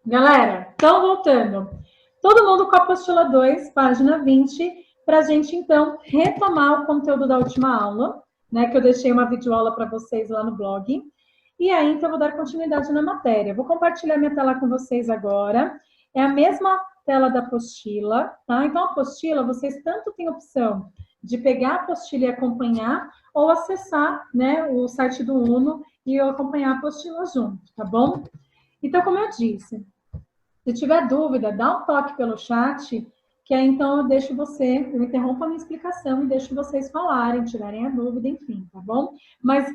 Galera, então voltando. Todo mundo com a apostila 2, página 20, para a gente então retomar o conteúdo da última aula, né? Que eu deixei uma videoaula para vocês lá no blog. E aí, então, eu vou dar continuidade na matéria. Vou compartilhar minha tela com vocês agora. É a mesma tela da apostila, tá? Então, a apostila, vocês tanto têm opção de pegar a apostila e acompanhar, ou acessar, né, o site do Uno e acompanhar a apostila junto, tá bom? Então, como eu disse, se tiver dúvida, dá um toque pelo chat, que aí então eu interrompo a minha explicação e deixo vocês falarem, tirarem a dúvida, enfim, tá bom? Mas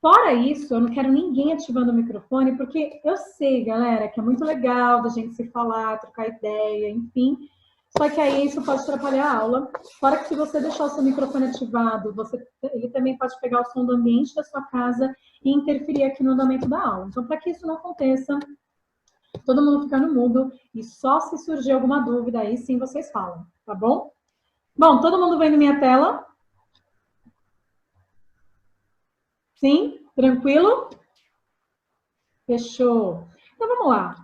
fora isso, eu não quero ninguém ativando o microfone, porque eu sei, galera, que é muito legal da gente se falar, trocar ideia, enfim. Só que aí isso pode atrapalhar a aula. Fora que se você deixar o seu microfone ativado, ele também pode pegar o som do ambiente da sua casa e interferir aqui no andamento da aula. Então, para que isso não aconteça, todo mundo fica no mudo e só se surgir alguma dúvida, aí sim vocês falam, tá bom? Bom, todo mundo vendo minha tela? Sim? Tranquilo? Fechou. Então vamos lá.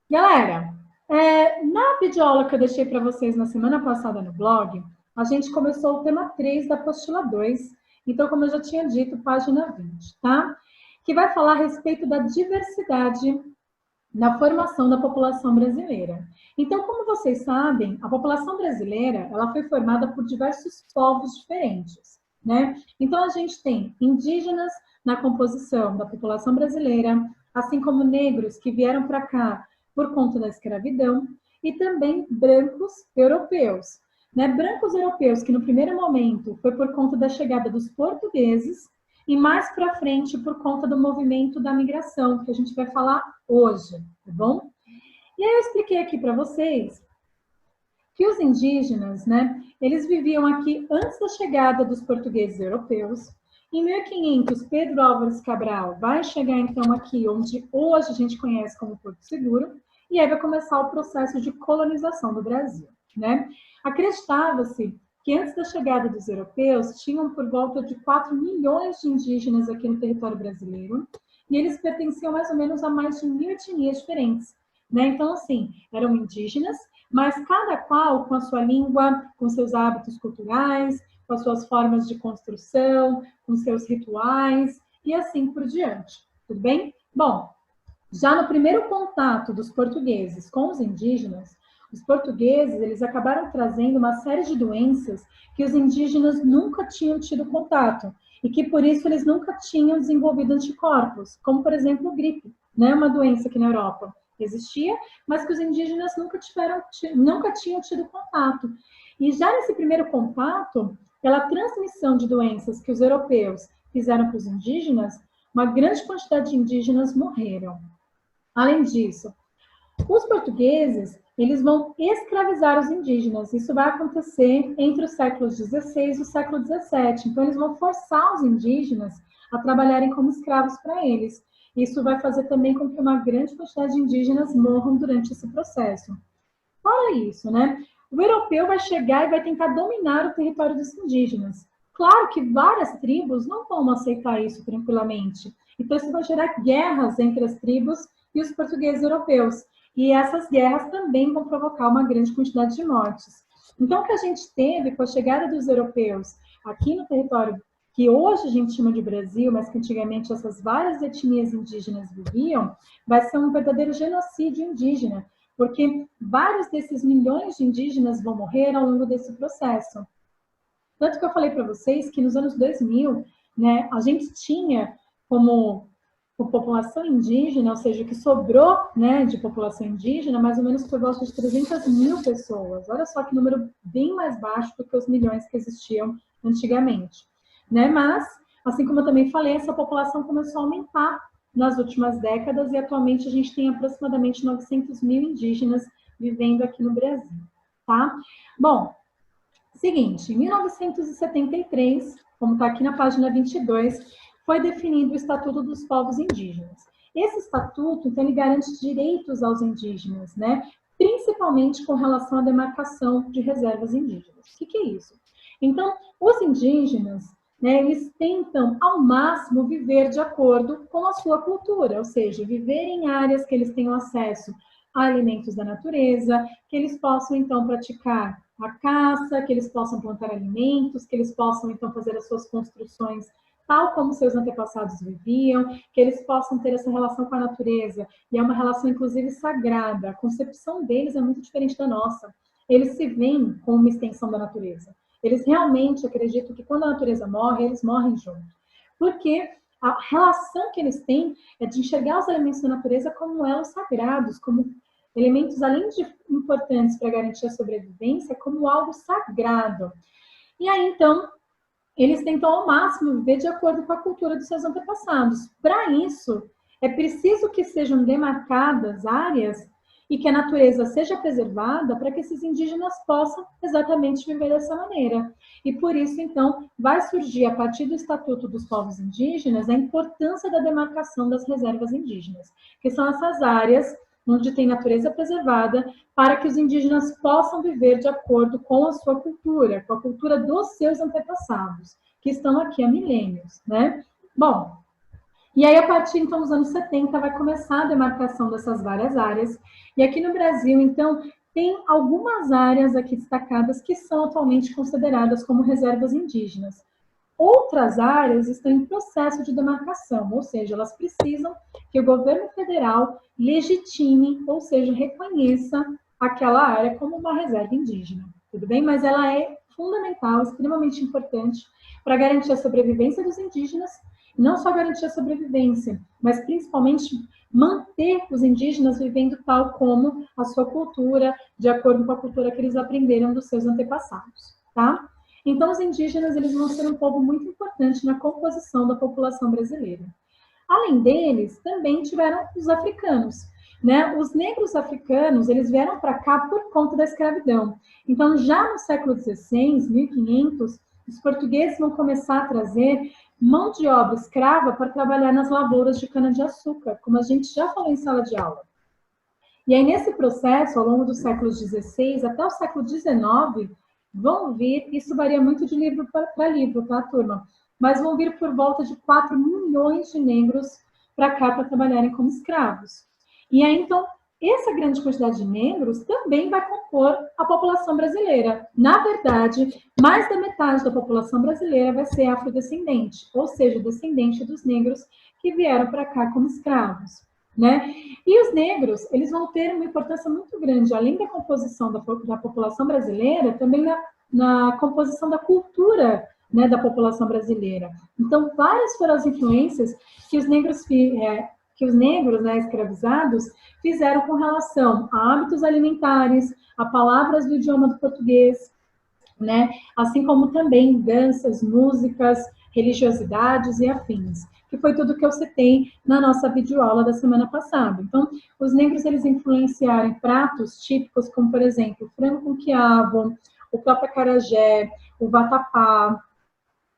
Galera, na videoaula que eu deixei para vocês na semana passada no blog, a gente começou o tema 3 da apostila 2. Então, como eu já tinha dito, página 20, tá? Que vai falar a respeito da diversidade na formação da população brasileira. Então, como vocês sabem, a população brasileira ela foi formada por diversos povos diferentes, né? Então, a gente tem indígenas na composição da população brasileira, assim como negros que vieram para cá por conta da escravidão, e também brancos europeus. Né? Brancos europeus que no primeiro momento foi por conta da chegada dos portugueses, e mais para frente por conta do movimento da migração, que a gente vai falar hoje, tá bom? E aí eu expliquei aqui para vocês que os indígenas, né, eles viviam aqui antes da chegada dos portugueses europeus. Em 1500, Pedro Álvares Cabral vai chegar então aqui onde hoje a gente conhece como Porto Seguro, e aí vai começar o processo de colonização do Brasil, né? Acreditava-se que antes da chegada dos europeus, tinham por volta de 4 milhões de indígenas aqui no território brasileiro, e eles pertenciam mais ou menos a mais de 1.000 etnias diferentes. Né? Então, assim, eram indígenas, mas cada qual com a sua língua, com seus hábitos culturais, com as suas formas de construção, com seus rituais, e assim por diante. Tudo bem? Bom, já no primeiro contato dos portugueses com os indígenas, os portugueses eles acabaram trazendo uma série de doenças que os indígenas nunca tinham tido contato e que por isso eles nunca tinham desenvolvido anticorpos, como por exemplo a gripe, né? Uma doença que na Europa existia, mas que os indígenas nunca tinham tido contato. E já nesse primeiro contato, pela transmissão de doenças que os europeus fizeram para os indígenas, uma grande quantidade de indígenas morreram. Além disso, os portugueses eles vão escravizar os indígenas. Isso vai acontecer entre os séculos XVI e o século XVII. Então, eles vão forçar os indígenas a trabalharem como escravos para eles. Isso vai fazer também com que uma grande quantidade de indígenas morram durante esse processo. Fora isso, né? O europeu vai chegar e vai tentar dominar o território dos indígenas. Claro que várias tribos não vão aceitar isso tranquilamente. Então, isso vai gerar guerras entre as tribos e os portugueses europeus. E essas guerras também vão provocar uma grande quantidade de mortes. Então, o que a gente teve com a chegada dos europeus aqui no território que hoje a gente chama de Brasil, mas que antigamente essas várias etnias indígenas viviam, vai ser um verdadeiro genocídio indígena, porque vários desses milhões de indígenas vão morrer ao longo desse processo. Tanto que eu falei para vocês que nos anos 2000, né, a gente tinha como população indígena, ou seja, o que sobrou, né, de população indígena, mais ou menos por volta de 300 mil pessoas. Olha só que número bem mais baixo do que os milhões que existiam antigamente. Né? Mas, assim como eu também falei, essa população começou a aumentar nas últimas décadas e atualmente a gente tem aproximadamente 900 mil indígenas vivendo aqui no Brasil. Tá? Bom, seguinte, em 1973, como está aqui na página 22, foi definido o Estatuto dos Povos Indígenas. Esse estatuto, então, ele garante direitos aos indígenas, né? Principalmente com relação à demarcação de reservas indígenas. O que é isso? Então, os indígenas, né, eles tentam, ao máximo, viver de acordo com a sua cultura, ou seja, viver em áreas que eles tenham acesso a alimentos da natureza, que eles possam, então, praticar a caça, que eles possam plantar alimentos, que eles possam, então, fazer as suas construções tal como seus antepassados viviam, que eles possam ter essa relação com a natureza, e é uma relação, inclusive, sagrada. A concepção deles é muito diferente da nossa. Eles se veem como uma extensão da natureza. Eles realmente acreditam que quando a natureza morre, eles morrem junto. Porque a relação que eles têm é de enxergar os elementos da natureza como elos sagrados, como elementos, além de importantes para garantir a sobrevivência, como algo sagrado. E aí, então, eles tentam ao máximo viver de acordo com a cultura dos seus antepassados. Para isso, é preciso que sejam demarcadas áreas e que a natureza seja preservada para que esses indígenas possam exatamente viver dessa maneira. E por isso, então, vai surgir, a partir do Estatuto dos Povos Indígenas, a importância da demarcação das reservas indígenas, que são essas áreas onde tem natureza preservada, para que os indígenas possam viver de acordo com a sua cultura, com a cultura dos seus antepassados, que estão aqui há milênios, né? Bom, e aí, a partir, então, dos anos 70, vai começar a demarcação dessas várias áreas. E aqui no Brasil, então, tem algumas áreas aqui destacadas que são atualmente consideradas como reservas indígenas. Outras áreas estão em processo de demarcação, ou seja, elas precisam que o governo federal legitime, ou seja, reconheça aquela área como uma reserva indígena, tudo bem? Mas ela é fundamental, extremamente importante para garantir a sobrevivência dos indígenas, não só garantir a sobrevivência, mas principalmente manter os indígenas vivendo tal como a sua cultura, de acordo com a cultura que eles aprenderam dos seus antepassados, tá? Então, os indígenas, eles vão ser um povo muito importante na composição da população brasileira. Além deles, também tiveram os africanos, né? Os negros africanos, eles vieram para cá por conta da escravidão. Então, já no século XVI, 1500, os portugueses vão começar a trazer mão de obra escrava para trabalhar nas lavouras de cana-de-açúcar, como a gente já falou em sala de aula. E aí, nesse processo, ao longo dos séculos XVI até o século XIX, vão vir, isso varia muito de livro para livro, tá, turma? Mas vão vir por volta de 4 milhões de negros para cá para trabalharem como escravos. E aí, então, essa grande quantidade de negros também vai compor a população brasileira. Na verdade, mais da metade da população brasileira vai ser afrodescendente, ou seja, descendente dos negros que vieram para cá como escravos, né? E os negros, eles vão ter uma importância muito grande, além da composição da população brasileira, também na composição da cultura, né, da população brasileira. Então, várias foram as influências que os negros, né, escravizados fizeram com relação a hábitos alimentares, a palavras do idioma do português, né, assim como também danças, músicas, religiosidades e afins, que foi tudo que eu citei na nossa videoaula da semana passada. Então, os negros, eles influenciaram em pratos típicos, como, por exemplo, o frango com quiabo, o próprio acarajé, o vatapá,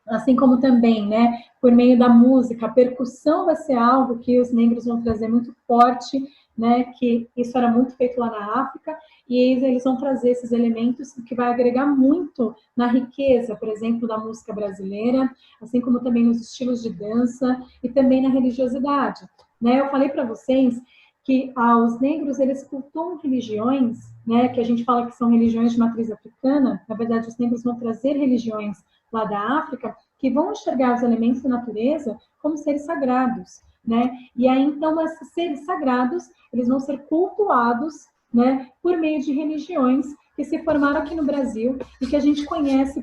assim como também, né, por meio da música, a percussão vai ser algo que os negros vão trazer muito forte, né, que isso era muito feito lá na África, e eles vão trazer esses elementos que vai agregar muito na riqueza, por exemplo, da música brasileira, assim como também nos estilos de dança e também na religiosidade, né? Eu falei para vocês que os negros, eles cultuam religiões, né, que a gente fala que são religiões de matriz africana, na verdade, os negros vão trazer religiões lá da África, que vão enxergar os elementos da natureza como seres sagrados, né? E aí, então, esses seres sagrados, eles vão ser cultuados, né, por meio de religiões que se formaram aqui no Brasil e que a gente conhece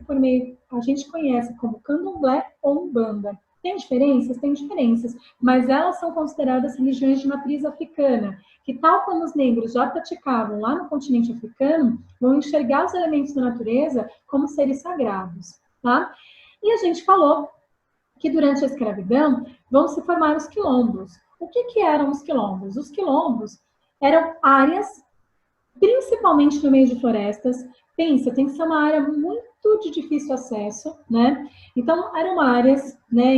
como candomblé ou umbanda. Tem diferenças? Tem diferenças, mas elas são consideradas religiões de matriz africana, que tal como os negros já praticavam lá no continente africano, vão enxergar os elementos da natureza como seres sagrados, tá? E a gente falou que durante a escravidão vão se formar os quilombos. O que eram os quilombos? Os quilombos eram áreas, principalmente no meio de florestas. Pensa, tem que ser uma área muito de difícil acesso, né? Então, eram áreas, né,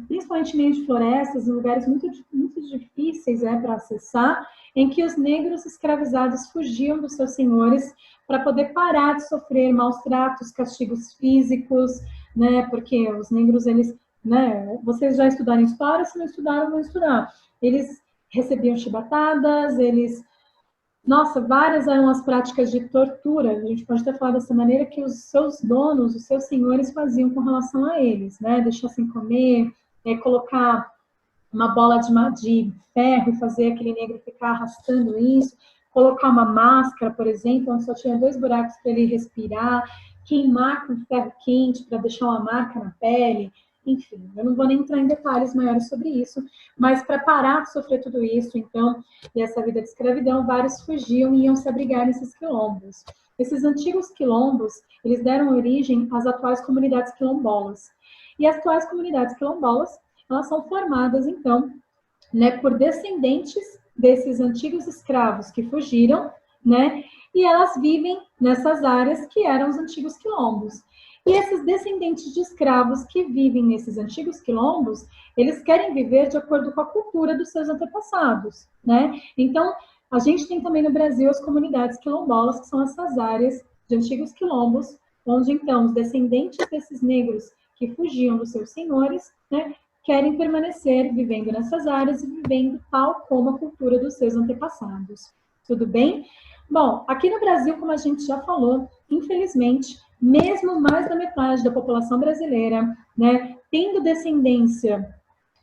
principalmente em meio de florestas, em lugares muito, muito difíceis, né, para acessar, em que os negros escravizados fugiam dos seus senhores para poder parar de sofrer maus tratos, castigos físicos, né? Porque os negros, eles, né? Vocês já estudaram história, se não estudaram, vão estudar. Eles recebiam chibatadas, eles Nossa, várias eram as práticas de tortura. A gente pode até falar dessa maneira que os seus donos, os seus senhores faziam com relação a eles, né? Deixar sem comer, colocar uma bola de ferro e fazer aquele negro ficar arrastando isso, colocar uma máscara, por exemplo, onde só tinha 2 buracos para ele respirar, queimar com ferro quente para deixar uma marca na pele, enfim, eu não vou nem entrar em detalhes maiores sobre isso, mas para parar de sofrer tudo isso, então, e essa vida de escravidão, vários fugiam e iam se abrigar nesses quilombos. Esses antigos quilombos, eles deram origem às atuais comunidades quilombolas. E as atuais comunidades quilombolas, elas são formadas, então, né, por descendentes desses antigos escravos que fugiram, né, e elas vivem nessas áreas que eram os antigos quilombos. E esses descendentes de escravos que vivem nesses antigos quilombos, eles querem viver de acordo com a cultura dos seus antepassados, né? Então, a gente tem também no Brasil as comunidades quilombolas, que são essas áreas de antigos quilombos, onde, então, os descendentes desses negros que fugiam dos seus senhores, né, querem permanecer vivendo nessas áreas e vivendo tal como a cultura dos seus antepassados. Tudo bem? Bom, aqui no Brasil, como a gente já falou, infelizmente, mesmo mais da metade da população brasileira, né, tendo descendência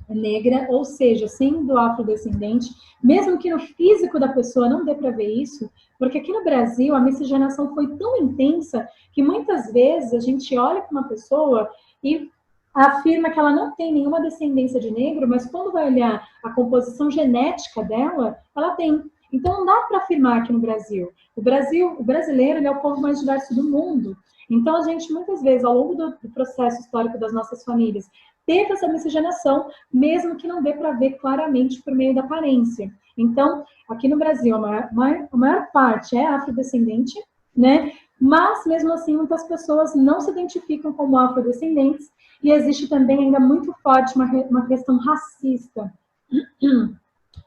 negra, ou seja, sendo afrodescendente, mesmo que no físico da pessoa não dê para ver isso, porque aqui no Brasil a miscigenação foi tão intensa que muitas vezes a gente olha para uma pessoa e afirma que ela não tem nenhuma descendência de negro, mas quando vai olhar a composição genética dela, ela tem. Então não dá para afirmar aqui no Brasil. O brasileiro, ele é o povo mais diverso do mundo. Então a gente muitas vezes ao longo do processo histórico das nossas famílias teve essa miscigenação, mesmo que não dê para ver claramente por meio da aparência. Então, aqui no Brasil, a maior parte é afrodescendente, né? Mas, mesmo assim, muitas pessoas não se identificam como afrodescendentes e existe também ainda muito forte uma questão racista.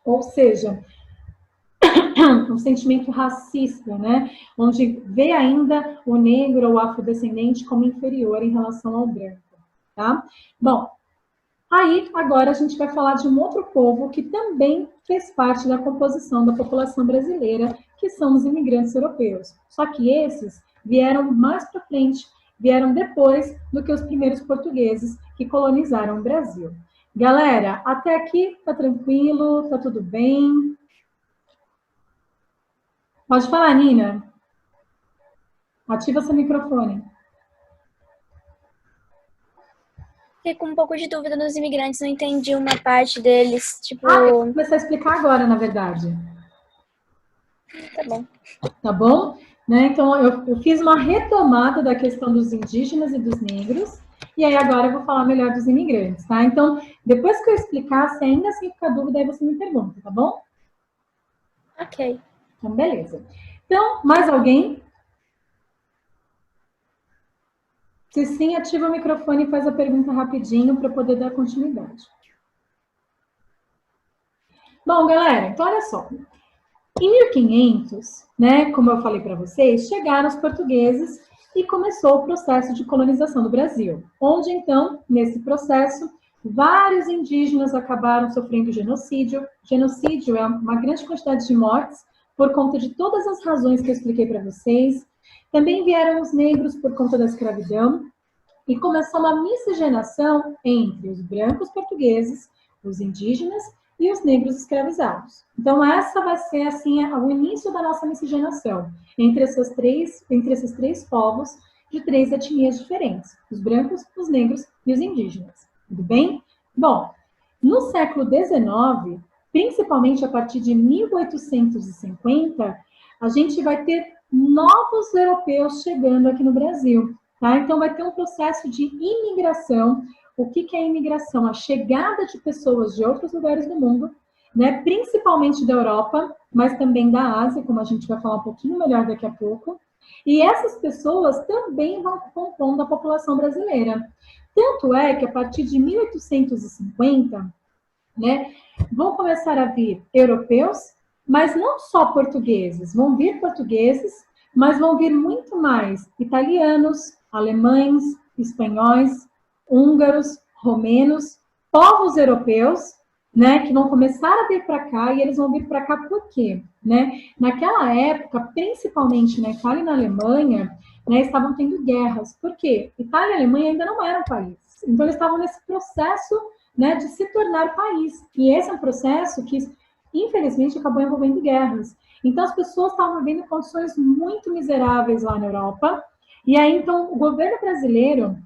Ou seja, um sentimento racista, né? Onde vê ainda o negro ou afrodescendente como inferior em relação ao branco. Tá? Bom, aí agora a gente vai falar de um outro povo que também fez parte da composição da população brasileira, que são os imigrantes europeus. Só que esses vieram mais para frente, vieram depois do que os primeiros portugueses que colonizaram o Brasil. Galera, até aqui tá tranquilo, tá tudo bem? Pode falar, Nina. Ativa seu microfone. Fiquei com um pouco de dúvida nos imigrantes, não entendi uma parte deles, tipo... eu vou começar a explicar agora, na verdade. Tá bom. Tá bom? Né? Então, eu fiz uma retomada da questão dos indígenas e dos negros, e aí agora eu vou falar melhor dos imigrantes, tá? Então, depois que eu explicar, se ainda assim ficar dúvida, aí você me pergunta, tá bom? Ok. Então, beleza. Então, mais alguém? Se sim, ativa o microfone e faz a pergunta rapidinho para eu poder dar continuidade. Bom, galera, então olha só. Em 1500, né, como eu falei para vocês, chegaram os portugueses e começou o processo de colonização do Brasil, onde então, nesse processo, vários indígenas acabaram sofrendo genocídio. Genocídio é uma grande quantidade de mortes por conta de todas as razões que eu expliquei para vocês. Também vieram os negros por conta da escravidão e começou uma miscigenação entre os brancos portugueses, os indígenas e os negros escravizados. Então, essa vai ser, assim, o início da nossa miscigenação entre esses três povos de 3 etnias diferentes, os brancos, os negros e os indígenas. Tudo bem? Bom, no século XIX, principalmente a partir de 1850, a gente vai ter novos europeus chegando aqui no Brasil. Tá? Então, vai ter um processo de imigração. O que é imigração? A chegada de pessoas de outros lugares do mundo, né? Principalmente da Europa, mas também da Ásia, como a gente vai falar um pouquinho melhor daqui a pouco. E essas pessoas também vão compondo a população brasileira. Tanto é que, a partir de 1850, né, vão começar a vir europeus, mas não só portugueses. Vão vir portugueses, mas vão vir muito mais italianos, alemães, espanhóis, húngaros, romenos, povos europeus, né, que vão começar a vir para cá, e eles vão vir para cá por quê? Né? Naquela época, principalmente na Itália e na Alemanha, né, estavam tendo guerras. Por quê? Itália e Alemanha ainda não eram países. Então, eles estavam nesse processo, né, de se tornar país. E esse é um processo que, infelizmente, acabou envolvendo guerras. Então, as pessoas estavam vivendo em condições muito miseráveis lá na Europa. E aí, então, o governo brasileiro,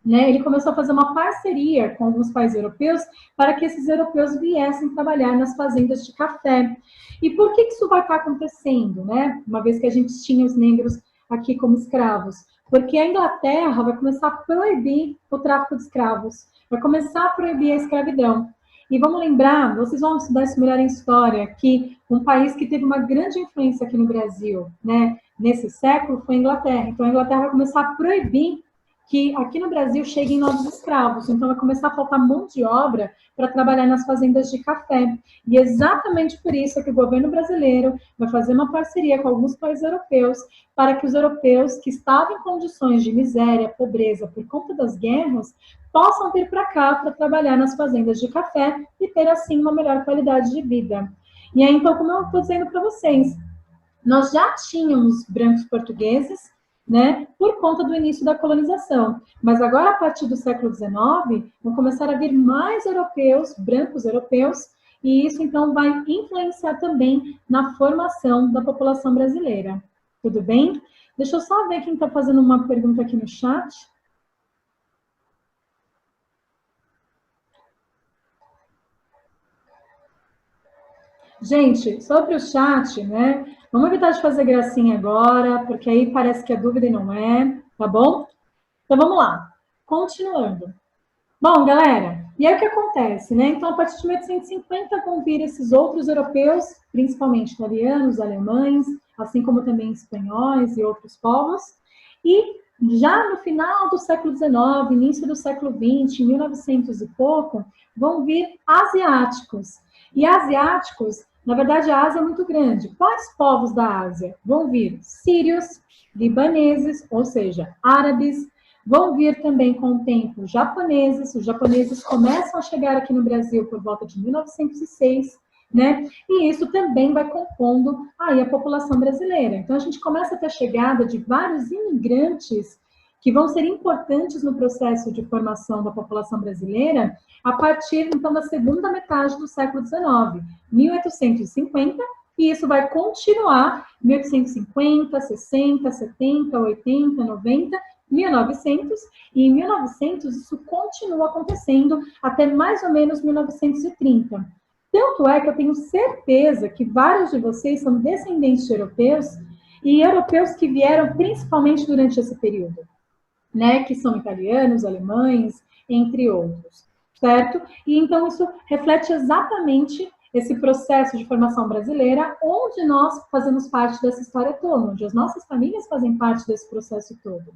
né, ele começou a fazer uma parceria com alguns países europeus para que esses europeus viessem trabalhar nas fazendas de café. E por que isso vai estar acontecendo, né? Uma vez que a gente tinha os negros aqui como escravos? Porque a Inglaterra vai começar a proibir o tráfico de escravos, vai começar a proibir a escravidão. E vamos lembrar, vocês vão estudar isso melhor em história, que um país que teve uma grande influência aqui no Brasil, né, nesse século, foi a Inglaterra. Então, a Inglaterra vai começar a proibir que aqui no Brasil cheguem novos escravos. Então, vai começar a faltar mão de obra para trabalhar nas fazendas de café. E exatamente por isso é que o governo brasileiro vai fazer uma parceria com alguns países europeus para que os europeus que estavam em condições de miséria, pobreza por conta das guerras, possam vir para cá para trabalhar nas fazendas de café e ter, assim, uma melhor qualidade de vida. E aí, então, como eu estou dizendo para vocês, nós já tínhamos brancos portugueses, né, por conta do início da colonização. Mas agora, a partir do século XIX, vão começar a vir mais europeus, brancos europeus, e isso, então, vai influenciar também na formação da população brasileira. Tudo bem? Deixa eu só ver quem está fazendo uma pergunta aqui no chat. Gente, sobre o chat, né? Vamos evitar de fazer gracinha agora, porque aí parece que é dúvida e não é, tá bom? Então, vamos lá. Continuando. Bom, galera, e aí o que acontece, né? Então, a partir de 1850 vão vir esses outros europeus, principalmente italianos, alemães, assim como também espanhóis e outros povos, e já no final do século XIX, início do século XX, 1900 e pouco, vão vir asiáticos. E asiáticos, na verdade, a Ásia é muito grande. Quais povos da Ásia? Vão vir sírios, libaneses, ou seja, árabes. Vão vir também com o tempo japoneses. Os japoneses começam a chegar aqui no Brasil por volta de 1906, né? E isso também vai compondo aí a população brasileira. Então, a gente começa a ter a chegada de vários imigrantes que vão ser importantes no processo de formação da população brasileira a partir, então, da segunda metade do século XIX, 1850, e isso vai continuar 1850, 60, 70, 80, 90, 1900, e em 1900 isso continua acontecendo até mais ou menos 1930. Tanto é que eu tenho certeza que vários de vocês são descendentes de europeus, e europeus que vieram principalmente durante esse período, né, que são italianos, alemães, entre outros, certo? E então isso reflete exatamente esse processo de formação brasileira, onde nós fazemos parte dessa história toda, onde as nossas famílias fazem parte desse processo todo.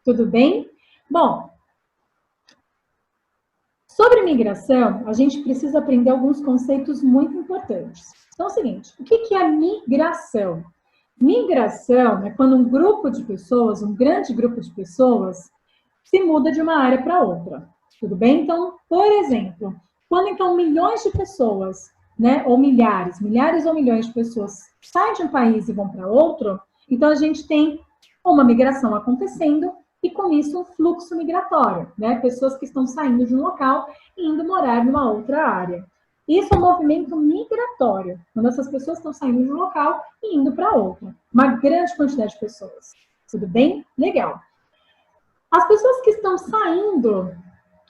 Tudo bem? Bom, sobre migração, a gente precisa aprender alguns conceitos muito importantes. Então, é o seguinte, o que é migração? Migração é quando um grupo de pessoas, um grande grupo de pessoas, se muda de uma área para outra. Tudo bem? Então, por exemplo, quando então milhões de pessoas, né, ou milhares ou milhões de pessoas saem de um país e vão para outro, então a gente tem uma migração acontecendo e com isso um fluxo migratório, né? Pessoas que estão saindo de um local e indo morar numa outra área. Isso é um movimento migratório, quando essas pessoas estão saindo de um local e indo para outro. Uma grande quantidade de pessoas. Tudo bem? Legal. As pessoas que estão saindo,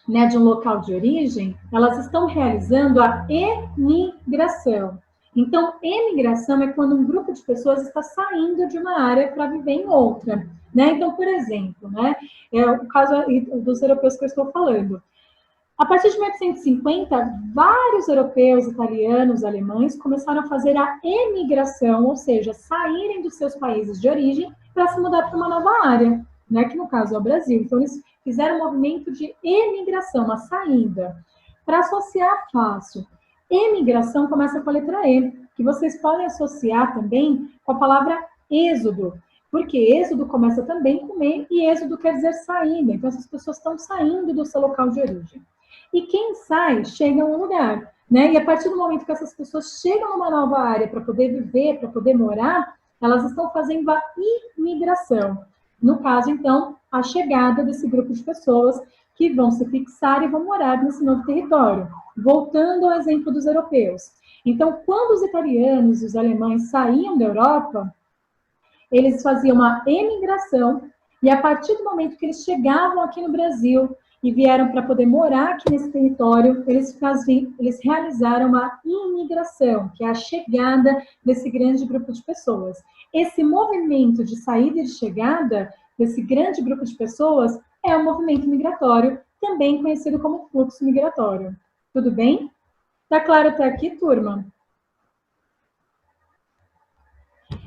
né, de um local de origem, elas estão realizando a emigração. Então, emigração é quando um grupo de pessoas está saindo de uma área para viver em outra, né? Então, por exemplo, né, é o caso dos europeus que eu estou falando. A partir de 1850, vários europeus, italianos, alemães começaram a fazer a emigração, ou seja, saírem dos seus países de origem para se mudar para uma nova área, né, que no caso é o Brasil. Então, eles fizeram um movimento de emigração, uma saída. Para associar fácil, emigração começa com a letra E, que vocês podem associar também com a palavra êxodo, porque êxodo começa também com E, e êxodo quer dizer saída. Então, essas pessoas estão saindo do seu local de origem. E quem sai, chega a um lugar. né? E a partir do momento que essas pessoas chegam numa nova área para poder viver, para poder morar, elas estão fazendo a imigração. No caso, então, a chegada desse grupo de pessoas que vão se fixar e vão morar nesse novo território. Voltando ao exemplo dos europeus. Então, quando os italianos e os alemães saíam da Europa, eles faziam uma emigração, e a partir do momento que eles chegavam aqui no Brasil e vieram para poder morar aqui nesse território, eles realizaram uma imigração, que é a chegada desse grande grupo de pessoas. Esse movimento de saída e de chegada desse grande grupo de pessoas é um movimento migratório, também conhecido como fluxo migratório. Tudo bem? Tá claro até aqui, turma?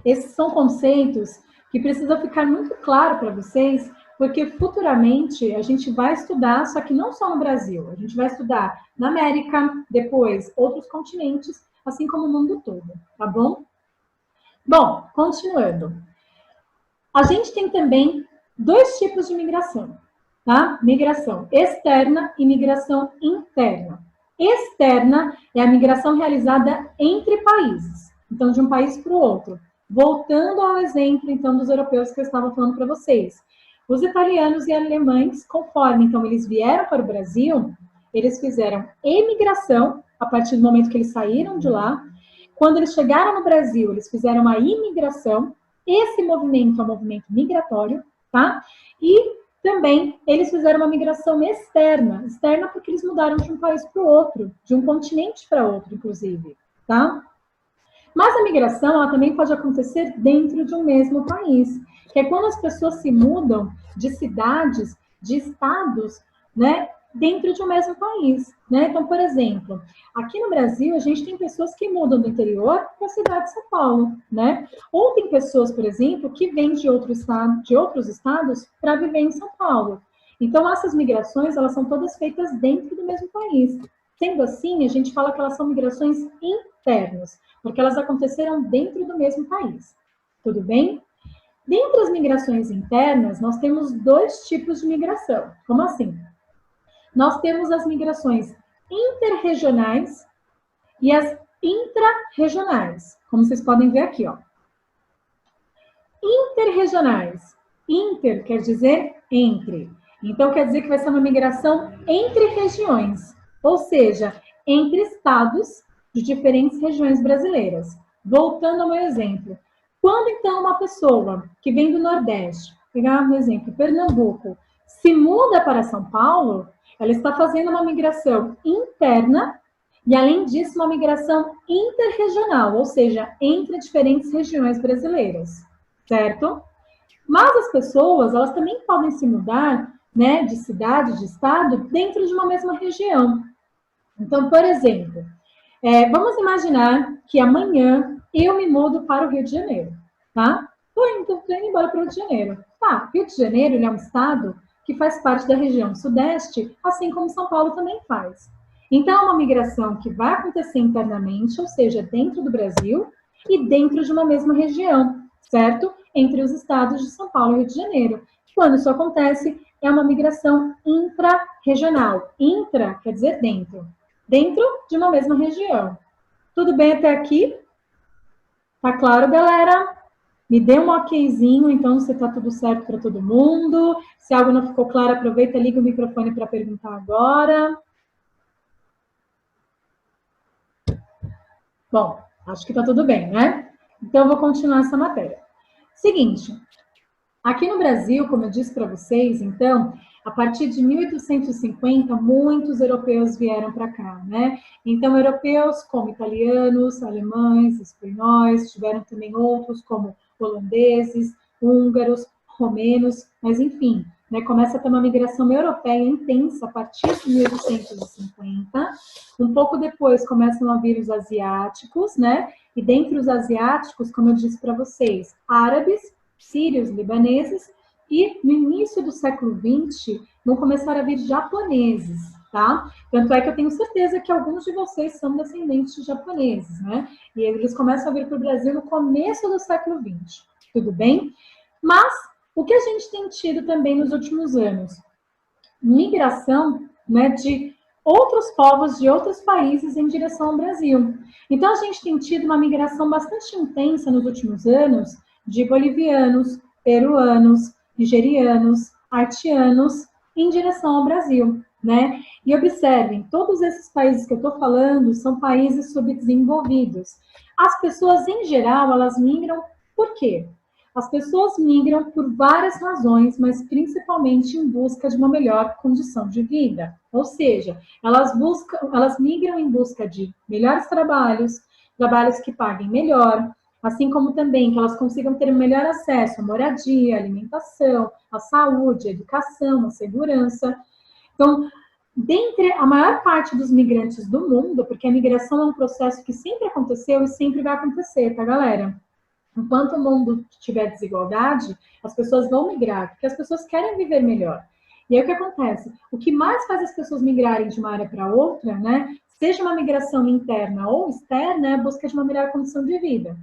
Esses são conceitos que precisam ficar muito claro para vocês, porque futuramente a gente vai estudar, só que não só no Brasil, a gente vai estudar na América, depois outros continentes, assim como o mundo todo, tá bom? Bom, continuando. A gente tem também dois tipos de migração, tá? Migração externa e migração interna. Externa é a migração realizada entre países, então de um país para o outro. Voltando ao exemplo, então, dos europeus que eu estava falando para vocês. Os italianos e alemães, conforme, então, eles vieram para o Brasil, eles fizeram emigração, a partir do momento que eles saíram de lá. Quando eles chegaram no Brasil, eles fizeram uma imigração. Esse movimento é um movimento migratório, tá? E também eles fizeram uma migração externa. Externa porque eles mudaram de um país para o outro, de um continente para outro, inclusive, tá? Mas a migração, ela também pode acontecer dentro de um mesmo país, que é quando as pessoas se mudam de cidades, de estados, né, dentro de um mesmo país, né? Então, por exemplo, aqui no Brasil, a gente tem pessoas que mudam do interior para a cidade de São Paulo, né? Ou tem pessoas, por exemplo, que vêm de outros estados para viver em São Paulo. Então, essas migrações, elas são todas feitas dentro do mesmo país. Sendo assim, a gente fala que elas são migrações internas, porque elas aconteceram dentro do mesmo país. Tudo bem? Dentre as migrações internas, nós temos dois tipos de migração. Como assim? Nós temos as migrações interregionais e as intrarregionais, como vocês podem ver aqui, ó. Interregionais. Inter quer dizer entre. Então, quer dizer que vai ser uma migração entre regiões, ou seja, entre estados de diferentes regiões brasileiras. Voltando ao meu exemplo. Quando, então, uma pessoa que vem do Nordeste, pegar um exemplo, Pernambuco, se muda para São Paulo, ela está fazendo uma migração interna e, além disso, uma migração interregional, ou seja, entre diferentes regiões brasileiras, certo? Mas as pessoas, elas também podem se mudar, né, de cidade, de estado, dentro de uma mesma região. Então, por exemplo, vamos imaginar que amanhã eu me mudo para o Rio de Janeiro, tá? Tô indo embora para o Rio de Janeiro. Tá, Rio de Janeiro ele é um estado que faz parte da região sudeste, assim como São Paulo também faz. Então, é uma migração que vai acontecer internamente, ou seja, dentro do Brasil e dentro de uma mesma região, certo? Entre os estados de São Paulo e Rio de Janeiro. Quando isso acontece, é uma migração intra-regional. Intra quer dizer dentro. Dentro de uma mesma região. Tudo bem até aqui? Tá claro, galera? Me dê um okzinho, então, se tá tudo certo para todo mundo. Se algo não ficou claro, aproveita e liga o microfone para perguntar agora. Bom, acho que tá tudo bem, né? Então, eu vou continuar essa matéria. Seguinte, aqui no Brasil, como eu disse para vocês, então, a partir de 1850, muitos europeus vieram para cá, né? Então, europeus como italianos, alemães, espanhóis, tiveram também outros como holandeses, húngaros, romenos, mas enfim, né, começa a ter uma migração europeia intensa a partir de 1850. Um pouco depois começam a vir os asiáticos, né? E dentre os asiáticos, como eu disse para vocês, árabes, sírios, libaneses, e no início do século XX vão começar a vir japoneses, tá? Tanto é que eu tenho certeza que alguns de vocês são descendentes de japoneses, né? E eles começam a vir para o Brasil no começo do século XX, tudo bem? Mas o que a gente tem tido também nos últimos anos? Migração, né, de outros povos de outros países em direção ao Brasil. Então, a gente tem tido uma migração bastante intensa nos últimos anos de bolivianos, peruanos, nigerianos, haitianos em direção ao Brasil, né? E observem, todos esses países que eu estou falando são países subdesenvolvidos. As pessoas, em geral, elas migram por quê? As pessoas migram por várias razões, mas principalmente em busca de uma melhor condição de vida. Ou seja, elas migram em busca de melhores trabalhos, trabalhos que paguem melhor, assim como também que elas consigam ter melhor acesso à moradia, à alimentação, à saúde, à educação, à segurança. Então, dentre a maior parte dos migrantes do mundo, porque a migração é um processo que sempre aconteceu e sempre vai acontecer, tá, galera? Enquanto o mundo tiver desigualdade, as pessoas vão migrar, porque as pessoas querem viver melhor. E aí o que acontece? O que mais faz as pessoas migrarem de uma área para outra, né? Seja uma migração interna ou externa, é a busca de uma melhor condição de vida.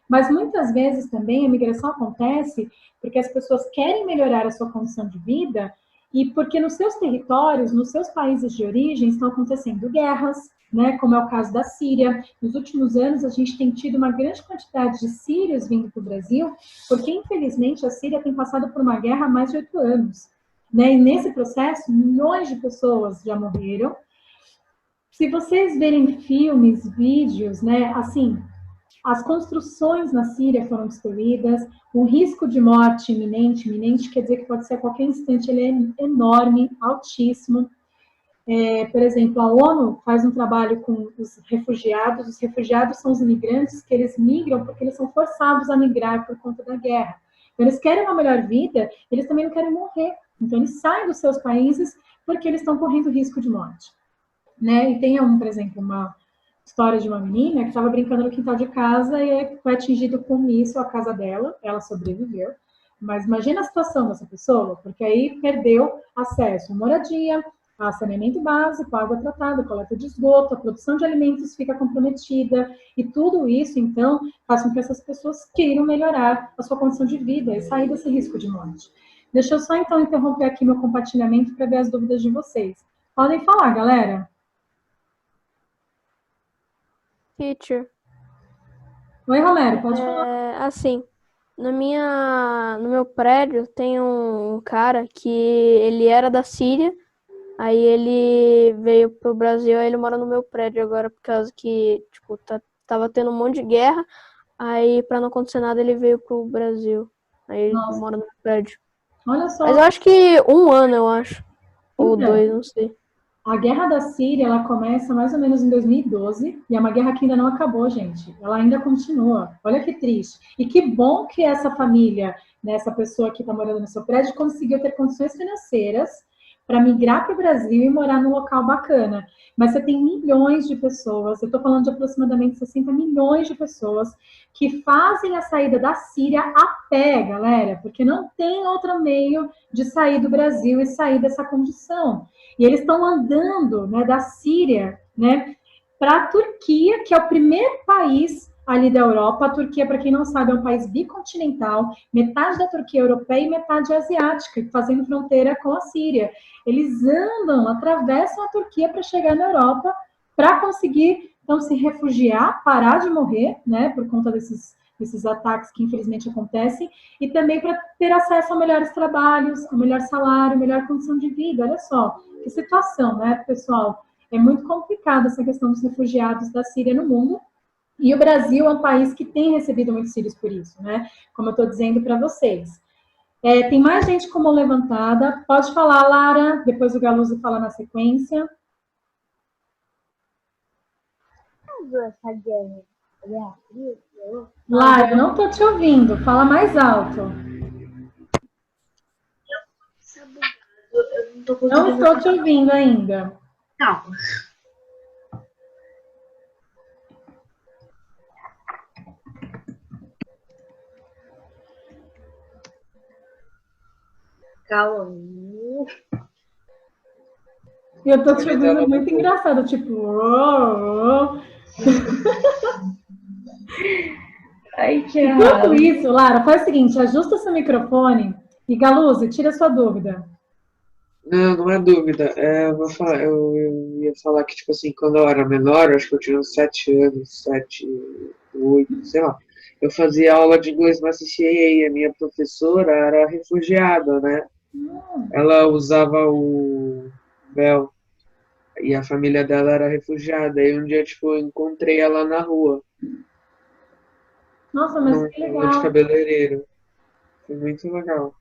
Mas muitas vezes também a migração acontece porque as pessoas querem melhorar a sua condição de vida e porque nos seus territórios, nos seus países de origem, estão acontecendo guerras, né, como é o caso da Síria. Nos últimos anos, a gente tem tido uma grande quantidade de sírios vindo para o Brasil, porque, infelizmente, a Síria tem passado por uma guerra há mais de 8 anos. Né? E nesse processo, milhões de pessoas já morreram. Se vocês verem filmes, vídeos, né, assim, as construções na Síria foram destruídas, o risco de morte iminente quer dizer que pode ser a qualquer instante, ele é enorme, altíssimo. Por exemplo, a ONU faz um trabalho com os refugiados são os imigrantes que eles migram porque eles são forçados a migrar por conta da guerra. Então, eles querem uma melhor vida, eles também não querem morrer. Então, eles saem dos seus países porque eles estão correndo risco de morte. Né? E tem, por exemplo, uma história de uma menina que estava brincando no quintal de casa e foi atingido com um míssil a casa dela, ela sobreviveu. Mas imagina a situação dessa pessoa, porque aí perdeu acesso à moradia, a saneamento básico, água tratada, coleta de esgoto, a produção de alimentos fica comprometida, e tudo isso, então, faz com que essas pessoas queiram melhorar a sua condição de vida e sair desse risco de morte. Deixa eu só, então, interromper aqui meu compartilhamento para ver as dúvidas de vocês. Podem falar, galera. Teacher. Oi, Romero, pode falar. Assim, no meu prédio tem um cara que ele era da Síria, aí ele veio pro Brasil, aí ele mora no meu prédio agora, por causa que, tipo, tava tendo um monte de guerra, aí pra não acontecer nada ele veio pro Brasil, aí ele mora no meu prédio. Olha só. Mas eu acho que 1 ano, eu acho, ou 2, não sei. A guerra da Síria, ela começa mais ou menos em 2012, e é uma guerra que ainda não acabou, gente. Ela ainda continua. Olha que triste. E que bom que essa família, né, essa pessoa que está morando no seu prédio, conseguiu ter condições financeiras para migrar para o Brasil e morar num local bacana. Mas você tem milhões de pessoas, eu estou falando de aproximadamente 60 milhões de pessoas que fazem a saída da Síria a pé, galera, porque não tem outro meio de sair do Brasil e sair dessa condição. E eles estão andando, né, da Síria, né, para a Turquia, que é o primeiro país ali da Europa. A Turquia, para quem não sabe, é um país bicontinental, metade da Turquia é europeia e metade asiática, fazendo fronteira com a Síria. Eles andam, atravessam a Turquia para chegar na Europa, para conseguir, então, se refugiar, parar de morrer, né, por conta desses ataques que infelizmente acontecem, e também para ter acesso a melhores trabalhos, a melhor salário, a melhor condição de vida. Olha só, que situação, né, pessoal? É muito complicado essa questão dos refugiados da Síria no mundo, e o Brasil é um país que tem recebido muitos sírios por isso, né? Como eu estou dizendo para vocês. Tem mais gente com mão levantada. Pode falar, Lara, depois o Galuzzi fala na sequência. Essa guerra. Lara, eu não estou te ouvindo. Fala mais alto. Não estou te ouvindo ainda. Calma. Calma. Eu tô te ouvindo muito engraçado, tipo... Ai, que Enquanto isso, Lara, faz o seguinte, ajusta seu microfone e, Galuzzi, tira sua dúvida. Não, não é dúvida. Eu ia falar que, tipo assim, quando eu era menor, eu acho que eu tinha uns 7 anos, 7, 8, sei lá. Eu fazia aula de inglês na CCAA e a minha professora era refugiada, né? Ela usava o véu e a família dela era refugiada. E um dia, tipo, eu encontrei ela na rua, Nossa, mas numa que aula de legal. cabeleireiro. Foi muito legal.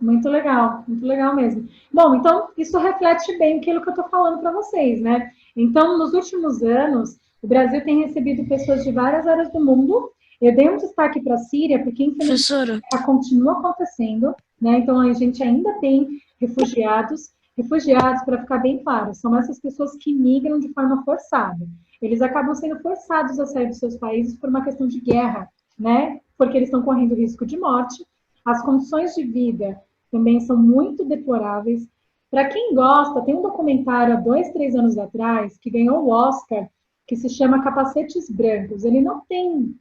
Muito legal mesmo. Bom, então isso reflete bem aquilo que eu estou falando para vocês, né? Então, nos últimos anos, o Brasil tem recebido pessoas de várias áreas do mundo. Eu dei um destaque para a Síria, porque infelizmente Professora, ela continua acontecendo, né? Então a gente ainda tem refugiados. Refugiados, para ficar bem claro, são essas pessoas que migram de forma forçada. Eles acabam sendo forçados a sair dos seus países por uma questão de guerra, né? Porque eles estão correndo risco de morte. As condições de vida também são muito deploráveis. Para quem gosta, tem um documentário há 2, 3 anos atrás que ganhou o Oscar, que se chama Capacetes Brancos. Ele não tem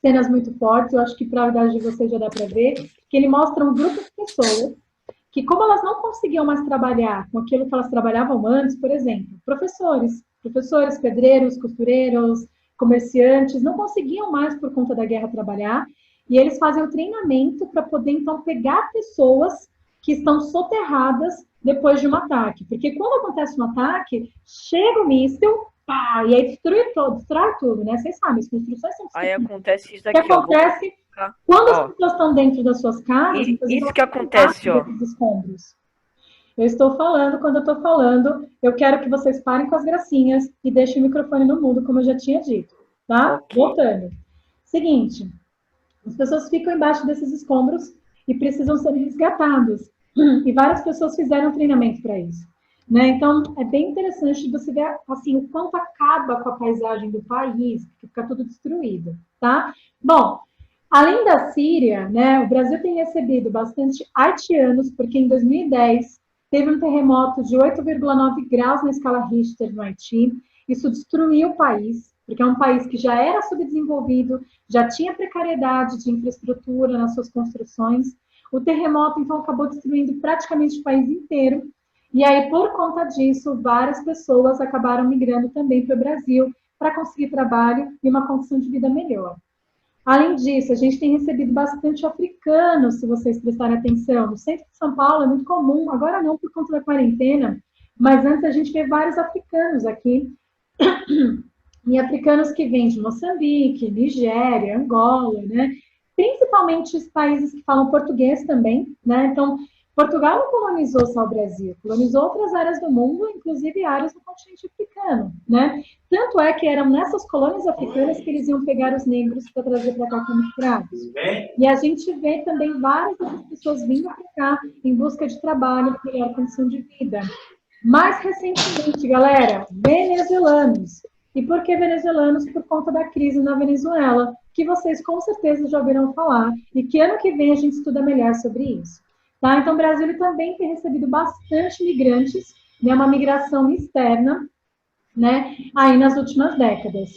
cenas muito fortes, eu acho que para a idade de vocês já dá para ver, que ele mostra um grupo de pessoas que, como elas não conseguiam mais trabalhar com aquilo que elas trabalhavam antes, por exemplo, professores, pedreiros, costureiros, comerciantes, não conseguiam mais por conta da guerra trabalhar, e eles fazem o treinamento para poder, então, pegar pessoas que estão soterradas depois de um ataque. Porque quando acontece um ataque, chega o míssil, pá, e aí destrói tudo, né? Vocês sabem, as construções são Aí destruídas. acontece isso O que aqui, ó. Vou acontece colocar. quando as Ó, pessoas estão dentro das suas casas, inclusive, isso elas que são acontece, ó. desses escombros. Eu estou falando, quando eu estou falando, eu quero que vocês parem com as gracinhas e deixem o microfone no mudo, como eu já tinha dito, tá? Ok. Voltando. Seguinte, as pessoas ficam embaixo desses escombros e precisam ser resgatadas. E várias pessoas fizeram treinamento para isso. Né? Então, é bem interessante você ver assim, o quanto acaba com a paisagem do país, que fica tudo destruído. Tá? Bom, além da Síria, né, o Brasil tem recebido bastante haitianos, porque em 2010 teve um terremoto de 8,9 graus na escala Richter no Haiti. Isso destruiu o país, porque é um país que já era subdesenvolvido, já tinha precariedade de infraestrutura nas suas construções. O terremoto, então, acabou destruindo praticamente o país inteiro. E aí, por conta disso, várias pessoas acabaram migrando também para o Brasil para conseguir trabalho e uma condição de vida melhor. Além disso, a gente tem recebido bastante africanos, se vocês prestarem atenção. No centro de São Paulo é muito comum, agora não por conta da quarentena, mas antes a gente vê vários africanos aqui, e africanos que vêm de Moçambique, Nigéria, Angola, né? Principalmente os países que falam português também, né? Então, Portugal não colonizou só o Brasil, colonizou outras áreas do mundo, inclusive áreas do continente africano, né? Tanto é que eram nessas colônias africanas que eles iam pegar os negros para trazer para cá como escravos. E a gente vê também várias dessas pessoas vindo para cá em busca de trabalho, melhor condição de vida. Mais recentemente, galera, venezuelanos. E por que venezuelanos? Por conta da crise na Venezuela, que vocês com certeza já ouviram falar, e que ano que vem a gente estuda melhor sobre isso. Tá? Então, o Brasil também tem recebido bastante migrantes, né, uma migração externa, né, aí nas últimas décadas.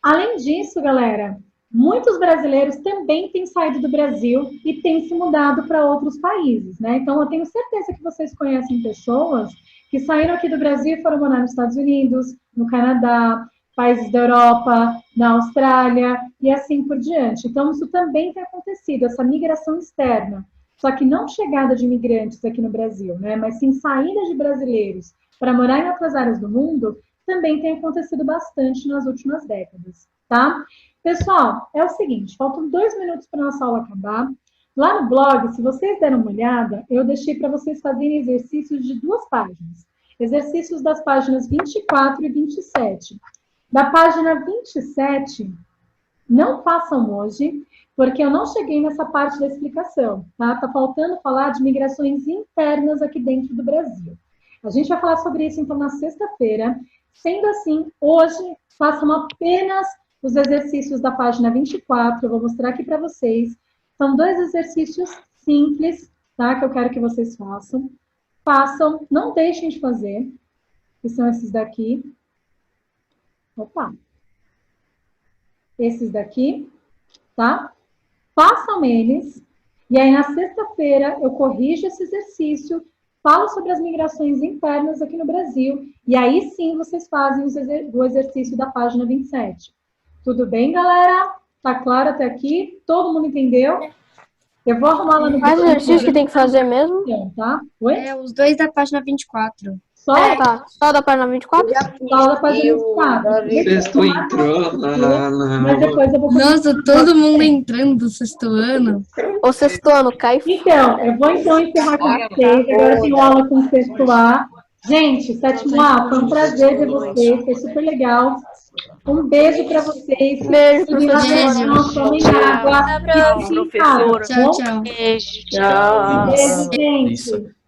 Além disso, galera, muitos brasileiros também têm saído do Brasil e têm se mudado para outros países, né? Então, eu tenho certeza que vocês conhecem pessoas que saíram aqui do Brasil e foram morar nos Estados Unidos, no Canadá, países da Europa, na Austrália e assim por diante. Então, isso também tem acontecido, essa migração externa. Só que não chegada de imigrantes aqui no Brasil, né? Mas sim saída de brasileiros para morar em outras áreas do mundo, também tem acontecido bastante nas últimas décadas, tá? Pessoal, é o seguinte, faltam 2 minutos para a nossa aula acabar. Lá no blog, se vocês deram uma olhada, eu deixei para vocês fazerem exercícios de 2 páginas. Exercícios das páginas 24 e 27. Da página 27, não façam hoje, porque eu não cheguei nessa parte da explicação, tá? Tá faltando falar de migrações internas aqui dentro do Brasil. A gente vai falar sobre isso, então, na sexta-feira. Sendo assim, hoje, façam apenas os exercícios da página 24, eu vou mostrar aqui para vocês. São 2 exercícios simples, tá? Que eu quero que vocês façam. Façam, não deixem de fazer, que são esses daqui. Opa! Esses daqui, tá? Façam eles, e aí na sexta-feira eu corrijo esse exercício falo sobre as migrações internas aqui no Brasil. E aí sim vocês fazem o exercício da página 27. Tudo bem, galera? Tá claro até aqui? Todo mundo entendeu? Eu vou arrumar lá no Faz o exercício que tem que fazer mesmo? Tá? Oi? Os dois da página 24. Só, Tá, só da página 24? só da página 24. Sexto entrou. Mas depois eu vou... Nossa, todo mundo entrando do sexto ano. Ô, sexto ano, cai. Então, eu vou então encerrar com vocês. Agora eu tenho aula com o sexto A. Gente, sétimo A, foi um prazer ver vocês. Foi super legal. Um beijo para vocês. Beijo, Fiquem na atenção, tomem água. Tchau, E fiquem em casa, tá bom? Tchau, tchau. Beijo. Tchau. Beijo, gente.